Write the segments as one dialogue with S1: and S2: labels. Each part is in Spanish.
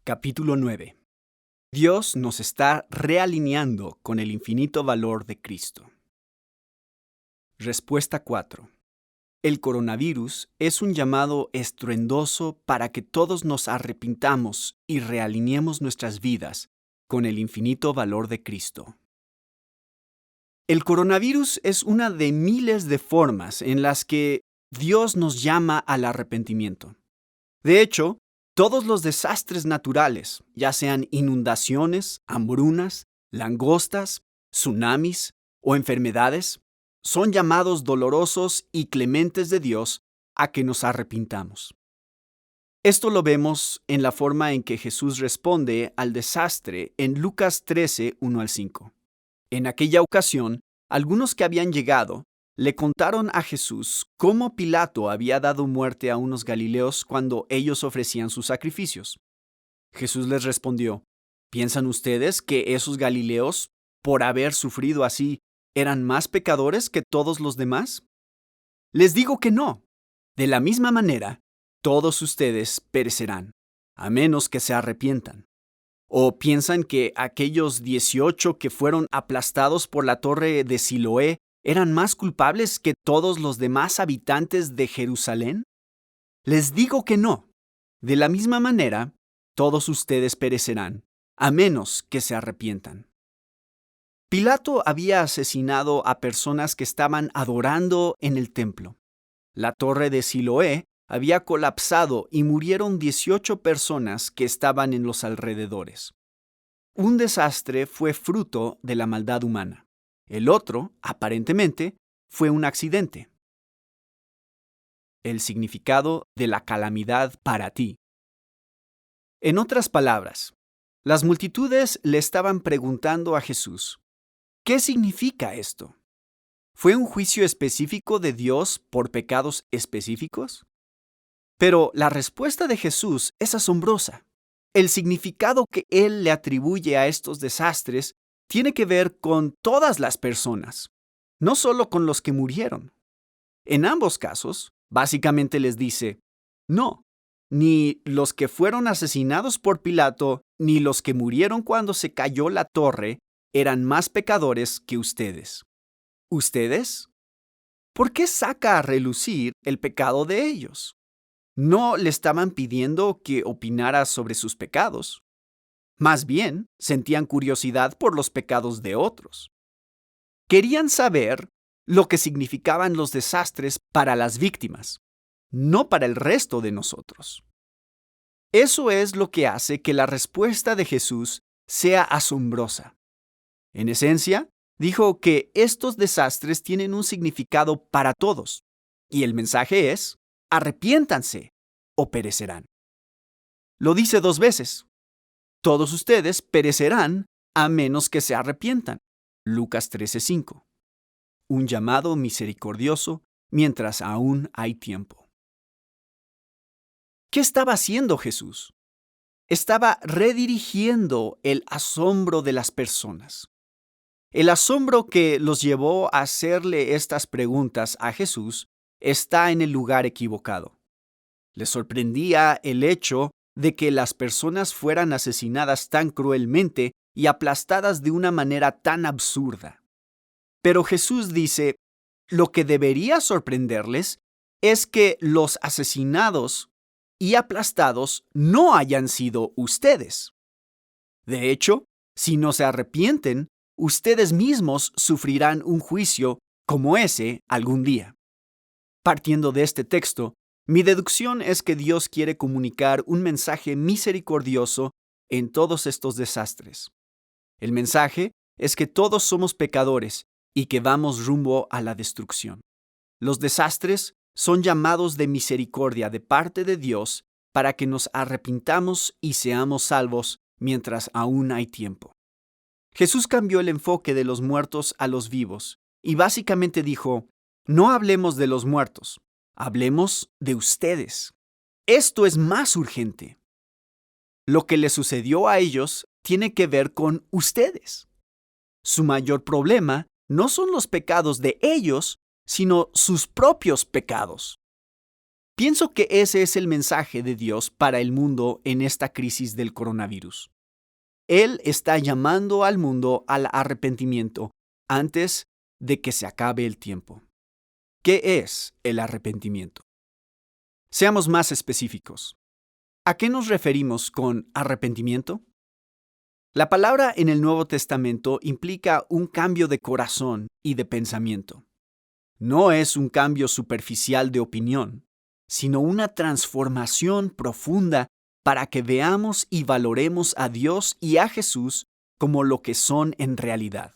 S1: Capítulo 9. Dios nos está realineando con el infinito valor de Cristo. Respuesta 4. El coronavirus es un llamado estruendoso para que todos nos arrepintamos y realineemos nuestras vidas con el infinito valor de Cristo. El coronavirus es una de miles de formas en las que Dios nos llama al arrepentimiento. De hecho, todos los desastres naturales, ya sean inundaciones, hambrunas, langostas, tsunamis o enfermedades, son llamados dolorosos y clementes de Dios a que nos arrepintamos. Esto lo vemos en la forma en que Jesús responde al desastre en Lucas 13, 1-5. En aquella ocasión, algunos que habían llegado le contaron a Jesús cómo Pilato había dado muerte a unos galileos cuando ellos ofrecían sus sacrificios. Jesús les respondió: ¿Piensan ustedes que esos galileos, por haber sufrido así, eran más pecadores que todos los demás? Les digo que no. De la misma manera, todos ustedes perecerán, a menos que se arrepientan. ¿O piensan que aquellos 18 que fueron aplastados por la torre de Siloé eran más culpables que todos los demás habitantes de Jerusalén? Les digo que no. De la misma manera, todos ustedes perecerán, a menos que se arrepientan. Pilato había asesinado a personas que estaban adorando en el templo. La torre de Siloé había colapsado y murieron 18 personas que estaban en los alrededores. Un desastre fue fruto de la maldad humana. El otro, aparentemente, fue un accidente. El significado de la calamidad para ti. En otras palabras, las multitudes le estaban preguntando a Jesús: ¿qué significa esto? ¿Fue un juicio específico de Dios por pecados específicos? Pero la respuesta de Jesús es asombrosa. El significado que Él le atribuye a estos desastres tiene que ver con todas las personas, no solo con los que murieron. En ambos casos, básicamente les dice: no, ni los que fueron asesinados por Pilato, ni los que murieron cuando se cayó la torre, eran más pecadores que ustedes. ¿Ustedes? ¿Por qué saca a relucir el pecado de ellos? No le estaban pidiendo que opinara sobre sus pecados. Más bien, sentían curiosidad por los pecados de otros. Querían saber lo que significaban los desastres para las víctimas, no para el resto de nosotros. Eso es lo que hace que la respuesta de Jesús sea asombrosa. En esencia, dijo que estos desastres tienen un significado para todos, y el mensaje es: arrepiéntanse o perecerán. Lo dice 2 veces. Todos ustedes perecerán a menos que se arrepientan. Lucas 13:5. Un llamado misericordioso mientras aún hay tiempo. ¿Qué estaba haciendo Jesús? Estaba redirigiendo el asombro de las personas. El asombro que los llevó a hacerle estas preguntas a Jesús está en el lugar equivocado. Les sorprendía el hecho de que las personas fueran asesinadas tan cruelmente y aplastadas de una manera tan absurda. Pero Jesús dice: lo que debería sorprenderles es que los asesinados y aplastados no hayan sido ustedes. De hecho, si no se arrepienten, ustedes mismos sufrirán un juicio como ese algún día. Partiendo de este texto, mi deducción es que Dios quiere comunicar un mensaje misericordioso en todos estos desastres. El mensaje es que todos somos pecadores y que vamos rumbo a la destrucción. Los desastres son llamados de misericordia de parte de Dios para que nos arrepintamos y seamos salvos mientras aún hay tiempo. Jesús cambió el enfoque de los muertos a los vivos y básicamente dijo: no hablemos de los muertos, hablemos de ustedes. Esto es más urgente. Lo que les sucedió a ellos tiene que ver con ustedes. Su mayor problema no son los pecados de ellos, sino sus propios pecados. Pienso que ese es el mensaje de Dios para el mundo en esta crisis del coronavirus. Él está llamando al mundo al arrepentimiento antes de que se acabe el tiempo. ¿Qué es el arrepentimiento? Seamos más específicos. ¿A qué nos referimos con arrepentimiento? La palabra en el Nuevo Testamento implica un cambio de corazón y de pensamiento. No es un cambio superficial de opinión, sino una transformación profunda para que veamos y valoremos a Dios y a Jesús como lo que son en realidad.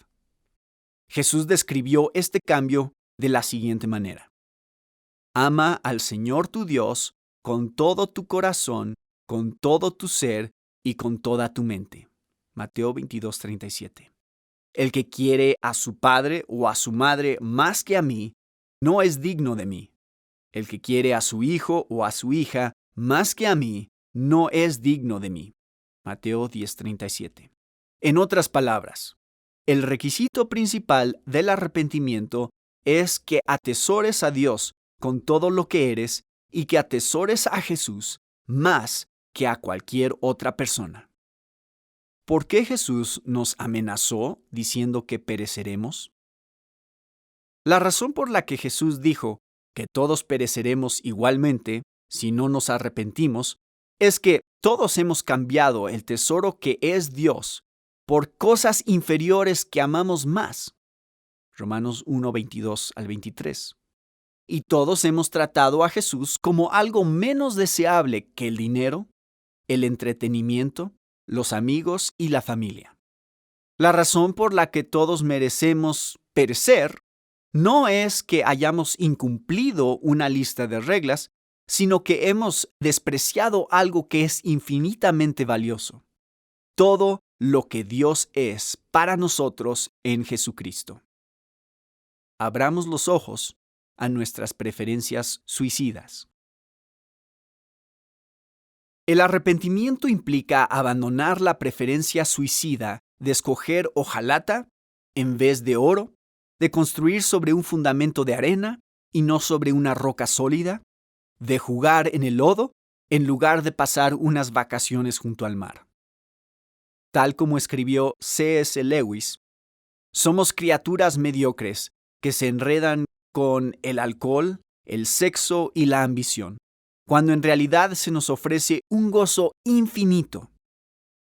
S1: Jesús describió este cambio de la siguiente manera: ama al Señor tu Dios con todo tu corazón, con todo tu ser y con toda tu mente. Mateo 22:37. El que quiere a su padre o a su madre más que a mí, no es digno de mí. El que quiere a su hijo o a su hija más que a mí, no es digno de mí. Mateo 10:37. En otras palabras, el requisito principal del arrepentimiento es que atesores a Dios con todo lo que eres y que atesores a Jesús más que a cualquier otra persona. ¿Por qué Jesús nos amenazó diciendo que pereceremos? La razón por la que Jesús dijo que todos pereceremos igualmente si no nos arrepentimos es que todos hemos cambiado el tesoro que es Dios por cosas inferiores que amamos más. Romanos 1:22-23. Y todos hemos tratado a Jesús como algo menos deseable que el dinero, el entretenimiento, los amigos y la familia. La razón por la que todos merecemos perecer no es que hayamos incumplido una lista de reglas, sino que hemos despreciado algo que es infinitamente valioso: todo lo que Dios es para nosotros en Jesucristo. Abramos los ojos a nuestras preferencias suicidas. El arrepentimiento implica abandonar la preferencia suicida de escoger hojalata en vez de oro, de construir sobre un fundamento de arena y no sobre una roca sólida, de jugar en el lodo en lugar de pasar unas vacaciones junto al mar. Tal como escribió C.S. Lewis, somos criaturas mediocres que se enredan con el alcohol, el sexo y la ambición, cuando en realidad se nos ofrece un gozo infinito.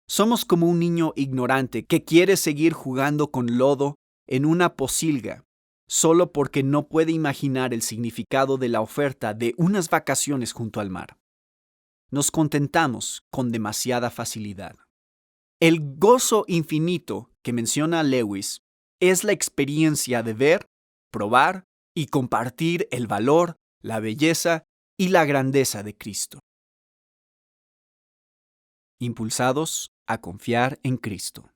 S1: Somos como un niño ignorante que quiere seguir jugando con lodo en una pocilga, solo porque no puede imaginar el significado de la oferta de unas vacaciones junto al mar. Nos contentamos con demasiada facilidad. El gozo infinito que menciona Lewis es la experiencia de ver, probar y compartir el valor, la belleza y la grandeza de Cristo. Impulsados a confiar en Cristo.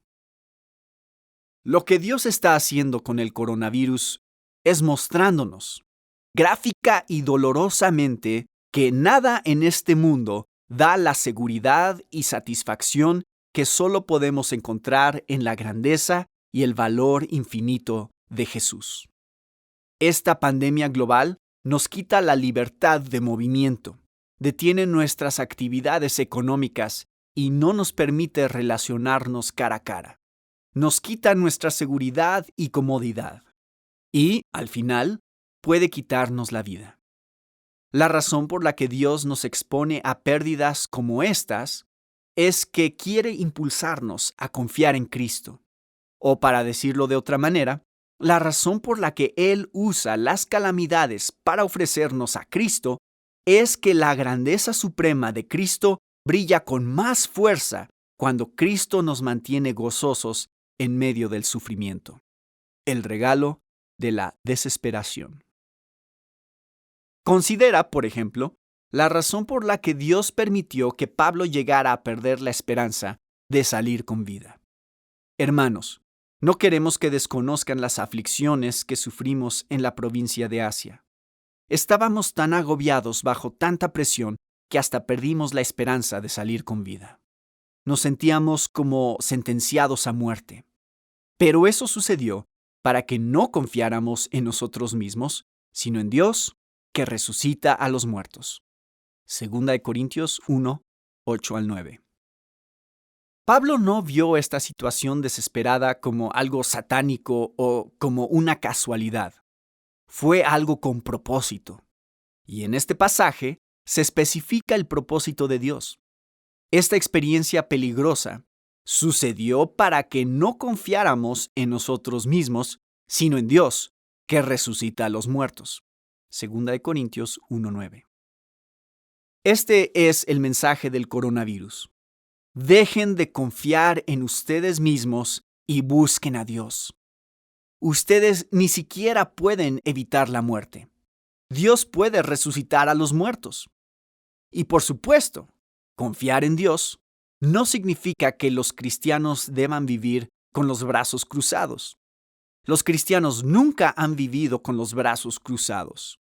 S1: Lo que Dios está haciendo con el coronavirus es mostrándonos, gráfica y dolorosamente, que nada en este mundo da la seguridad y satisfacción que solo podemos encontrar en la grandeza y el valor infinito de Jesús. Esta pandemia global nos quita la libertad de movimiento, detiene nuestras actividades económicas y no nos permite relacionarnos cara a cara. Nos quita nuestra seguridad y comodidad. Y, al final, puede quitarnos la vida. La razón por la que Dios nos expone a pérdidas como estas es que quiere impulsarnos a confiar en Cristo. O, para decirlo de otra manera, la razón por la que Él usa las calamidades para ofrecernos a Cristo es que la grandeza suprema de Cristo brilla con más fuerza cuando Cristo nos mantiene gozosos en medio del sufrimiento. El regalo de la desesperación. Considera, por ejemplo, la razón por la que Dios permitió que Pablo llegara a perder la esperanza de salir con vida. Hermanos, no queremos que desconozcan las aflicciones que sufrimos en la provincia de Asia. Estábamos tan agobiados bajo tanta presión que hasta perdimos la esperanza de salir con vida. Nos sentíamos como sentenciados a muerte. Pero eso sucedió para que no confiáramos en nosotros mismos, sino en Dios, que resucita a los muertos. Segunda de Corintios 1, 8 al 9. Pablo no vio esta situación desesperada como algo satánico o como una casualidad. Fue algo con propósito. Y en este pasaje se especifica el propósito de Dios. Esta experiencia peligrosa sucedió para que no confiáramos en nosotros mismos, sino en Dios, que resucita a los muertos. Segunda de Corintios 1:9. Este es el mensaje del coronavirus. Dejen de confiar en ustedes mismos y busquen a Dios. Ustedes ni siquiera pueden evitar la muerte. Dios puede resucitar a los muertos. Y por supuesto, confiar en Dios no significa que los cristianos deban vivir con los brazos cruzados. Los cristianos nunca han vivido con los brazos cruzados.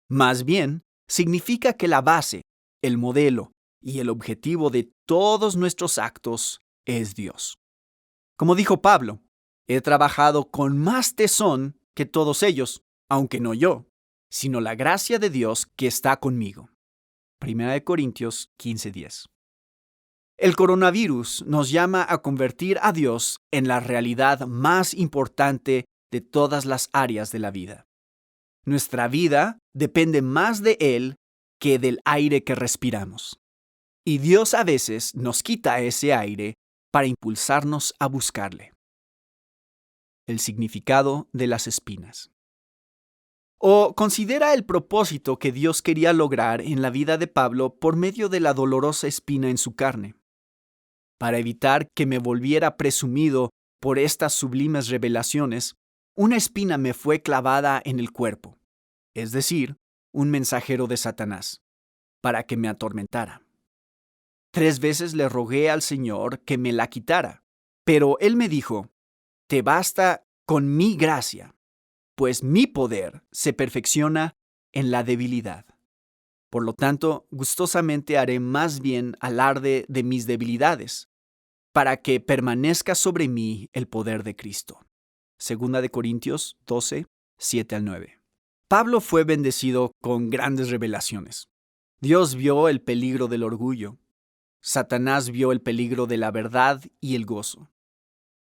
S1: Más bien, significa que la base, el modelo y el objetivo de todos nuestros actos es Dios. Como dijo Pablo, he trabajado con más tesón que todos ellos, aunque no yo, sino la gracia de Dios que está conmigo. Primera de Corintios 15:10. El coronavirus nos llama a convertir a Dios en la realidad más importante de todas las áreas de la vida. Nuestra vida depende más de Él que del aire que respiramos. Y Dios a veces nos quita ese aire para impulsarnos a buscarle. El significado de las espinas. O considera el propósito que Dios quería lograr en la vida de Pablo por medio de la dolorosa espina en su carne. Para evitar que me volviera presumido por estas sublimes revelaciones, una espina me fue clavada en el cuerpo, es decir, un mensajero de Satanás, para que me atormentara. 3 veces le rogué al Señor que me la quitara, pero Él me dijo, «Te basta con mi gracia, pues mi poder se perfecciona en la debilidad. Por lo tanto, gustosamente haré más bien alarde de mis debilidades, para que permanezca sobre mí el poder de Cristo». Segunda de Corintios 12, 7 al 9. Pablo fue bendecido con grandes revelaciones. Dios vio el peligro del orgullo. Satanás vio el peligro de la verdad y el gozo.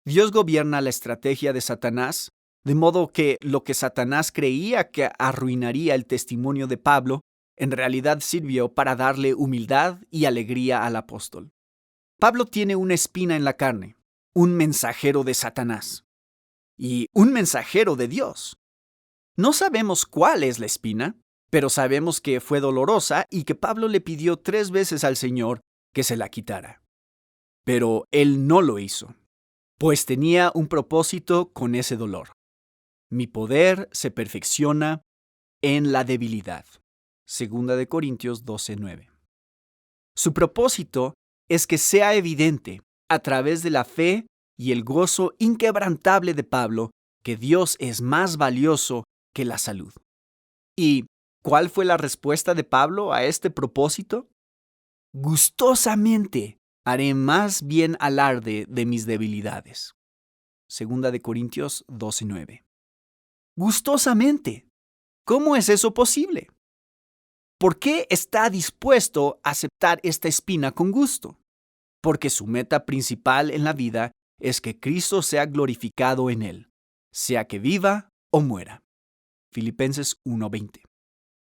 S1: Dios gobierna la estrategia de Satanás, de modo que lo que Satanás creía que arruinaría el testimonio de Pablo, en realidad sirvió para darle humildad y alegría al apóstol. Pablo tiene una espina en la carne, un mensajero de Satanás y un mensajero de Dios. No sabemos cuál es la espina, pero sabemos que fue dolorosa y que Pablo le pidió 3 veces al Señor que se la quitara. Pero él no lo hizo, pues tenía un propósito con ese dolor. Mi poder se perfecciona en la debilidad. Segunda de Corintios 12:9. Su propósito es que sea evidente, a través de la fe y el gozo inquebrantable de Pablo, que Dios es más valioso que la salud. ¿Y cuál fue la respuesta de Pablo a este propósito? Gustosamente haré más bien alarde de mis debilidades. Segunda de Corintios 12:9. Gustosamente. ¿Cómo es eso posible? ¿Por qué está dispuesto a aceptar esta espina con gusto? Porque su meta principal en la vida es que Cristo sea glorificado en él, sea que viva o muera. Filipenses 1:20.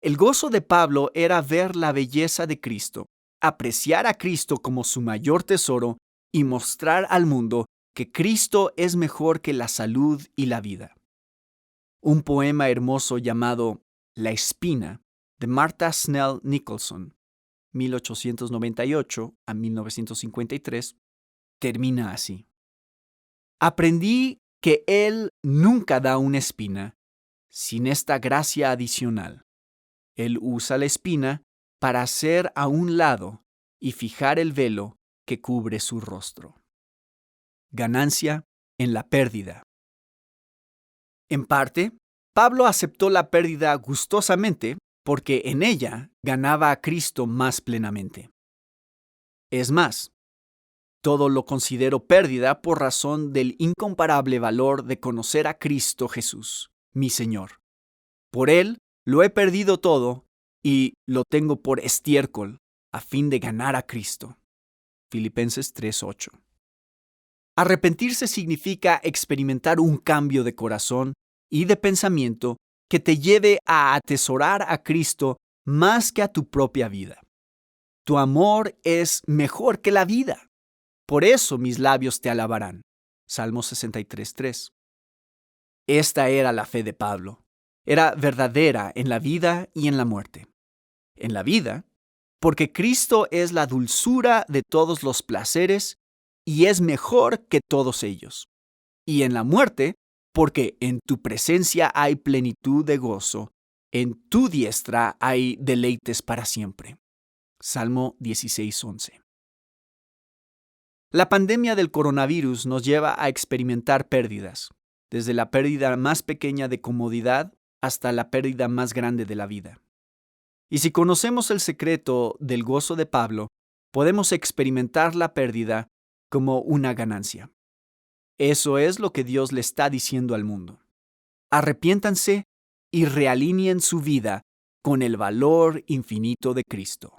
S1: El gozo de Pablo era ver la belleza de Cristo, apreciar a Cristo como su mayor tesoro y mostrar al mundo que Cristo es mejor que la salud y la vida. Un poema hermoso llamado La espina, de Martha Snell Nicholson, 1898 a 1953, termina así. Aprendí que Él nunca da una espina sin esta gracia adicional. Él usa la espina para hacer a un lado y fijar el velo que cubre su rostro. Ganancia en la pérdida. En parte, Pablo aceptó la pérdida gustosamente porque en ella ganaba a Cristo más plenamente. Es más, todo lo considero pérdida por razón del incomparable valor de conocer a Cristo Jesús, mi Señor. Por Él lo he perdido todo y lo tengo por estiércol a fin de ganar a Cristo. Filipenses 3:8. Arrepentirse significa experimentar un cambio de corazón y de pensamiento que te lleve a atesorar a Cristo más que a tu propia vida. Tu amor es mejor que la vida. Por eso mis labios te alabarán. Salmo 63:3. Esta era la fe de Pablo. Era verdadera en la vida y en la muerte. En la vida, porque Cristo es la dulzura de todos los placeres y es mejor que todos ellos. Y en la muerte, porque en tu presencia hay plenitud de gozo, en tu diestra hay deleites para siempre. Salmo 16:11. La pandemia del coronavirus nos lleva a experimentar pérdidas, desde la pérdida más pequeña de comodidad hasta la pérdida más grande de la vida. Y si conocemos el secreto del gozo de Pablo, podemos experimentar la pérdida como una ganancia. Eso es lo que Dios le está diciendo al mundo. Arrepiéntanse y realineen su vida con el valor infinito de Cristo.